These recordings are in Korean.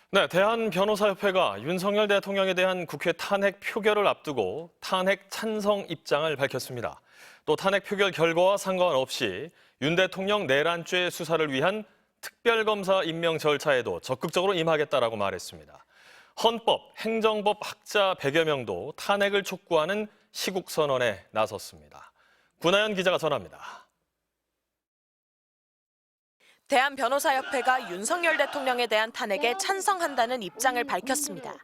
네, 대한변호사협회가 윤석열 대통령에 대한 국회 탄핵 표결을 앞두고 탄핵 찬성 입장을 밝혔습니다. 또 탄핵 표결 결과와 상관없이 윤 대통령 내란죄 수사를 위한 특별검사 임명 절차에도 적극적으로 임하겠다라고 말했습니다. 헌법, 행정법 학자 100여 명도 탄핵을 촉구하는 시국선언에 나섰습니다. 구나연 기자가 전합니다. 대한변호사협회가 윤석열 대통령에 대한 탄핵에 찬성한다는 입장을 밝혔습니다.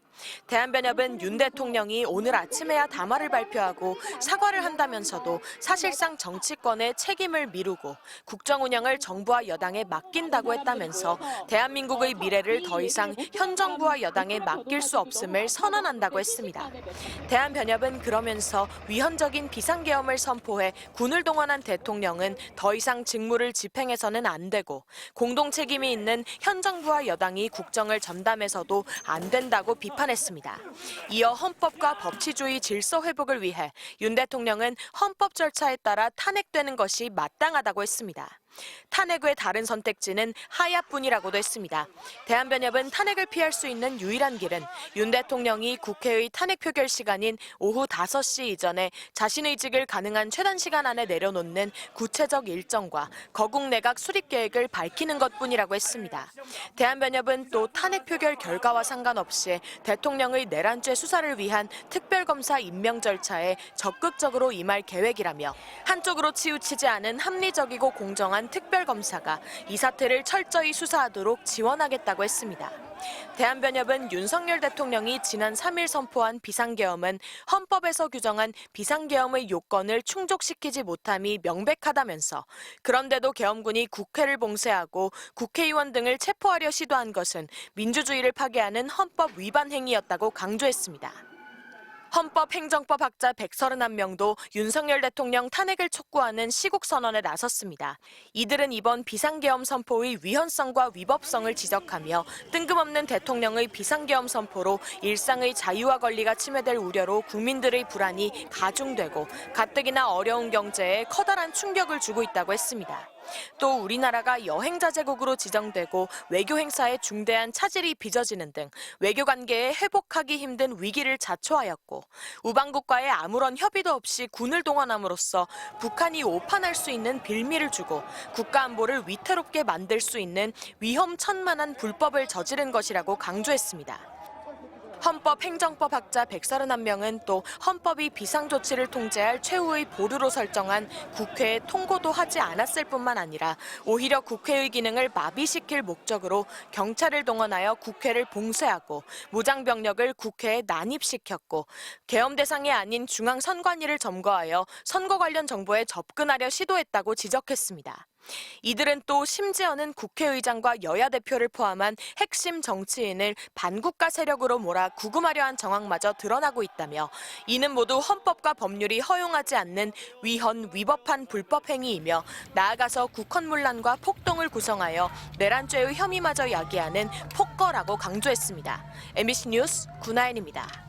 대한변협은 윤 대통령이 오늘 아침에야 담화를 발표하고 사과를 한다면서도 사실상 정치권의 책임을 미루고 국정 운영을 정부와 여당에 맡긴다고 했다면서 대한민국의 미래를 더 이상 현 정부와 여당에 맡길 수 없음을 선언한다고 했습니다. 대한변협은 그러면서 위헌적인 비상계엄을 선포해 군을 동원한 대통령은 더 이상 직무를 집행해서는 안 되고 공동 책임이 있는 현 정부와 여당이 국정을 전담해서도 안 된다고 비판했습니다. 이어 헌법과 법치주의 질서 회복을 위해 윤 대통령은 헌법 절차에 따라 탄핵되는 것이 마땅하다고 했습니다. 탄핵 외 다른 선택지는 하야뿐이라고도 했습니다. 대한변협은 탄핵을 피할 수 있는 유일한 길은 윤 대통령이 국회의 탄핵 표결 시간인 오후 5시 이전에 자신의 직을 가능한 최단 시간 안에 내려놓는 구체적 일정과 거국 내각 수립 계획을 밝히는 것뿐이라고 했습니다. 대한변협은 또 탄핵 표결 결과와 상관없이 대통령의 내란죄 수사를 위한 특별검사 임명 절차에 적극적으로 임할 계획이라며 한쪽으로 치우치지 않은 합리적이고 공정한 특별검사가 이 사태를 철저히 수사하도록 지원하겠다고 했습니다. 대한변협은 윤석열 대통령이 지난 3일 선포한 비상계엄은 헌법에서 규정한 비상계엄의 요건을 충족시키지 못함이 명백하다면서 그런데도 계엄군이 국회를 봉쇄하고 국회의원 등을 체포하려 시도한 것은 민주주의를 파괴하는 헌법 위반 행위였다고 강조했습니다. 헌법 행정법 학자 131명도 윤석열 대통령 탄핵을 촉구하는 시국선언에 나섰습니다. 이들은 이번 비상계엄 선포의 위헌성과 위법성을 지적하며 뜬금없는 대통령의 비상계엄 선포로 일상의 자유와 권리가 침해될 우려로 국민들의 불안이 가중되고 가뜩이나 어려운 경제에 커다란 충격을 주고 있다고 했습니다. 또 우리나라가 여행자제국으로 지정되고 외교 행사에 중대한 차질이 빚어지는 등 외교 관계에 회복하기 힘든 위기를 자초하였고 우방국과의 아무런 협의도 없이 군을 동원함으로써 북한이 오판할 수 있는 빌미를 주고 국가 안보를 위태롭게 만들 수 있는 위험천만한 불법을 저지른 것이라고 강조했습니다. 헌법 행정법 학자 131명은 또 헌법이 비상조치를 통제할 최후의 보루로 설정한 국회에 통고도 하지 않았을 뿐만 아니라 오히려 국회의 기능을 마비시킬 목적으로 경찰을 동원하여 국회를 봉쇄하고 무장병력을 국회에 난입시켰고 계엄 대상이 아닌 중앙선관위를 점거하여 선거 관련 정보에 접근하려 시도했다고 지적했습니다. 이들은 또 심지어는 국회의장과 여야 대표를 포함한 핵심 정치인을 반국가 세력으로 몰아 구금하려 한 정황마저 드러나고 있다며 이는 모두 헌법과 법률이 허용하지 않는 위헌, 위법한 불법 행위이며 나아가서 국헌문란과 폭동을 구성하여 내란죄의 혐의마저 야기하는 폭거라고 강조했습니다. MBC 뉴스 구나연입니다.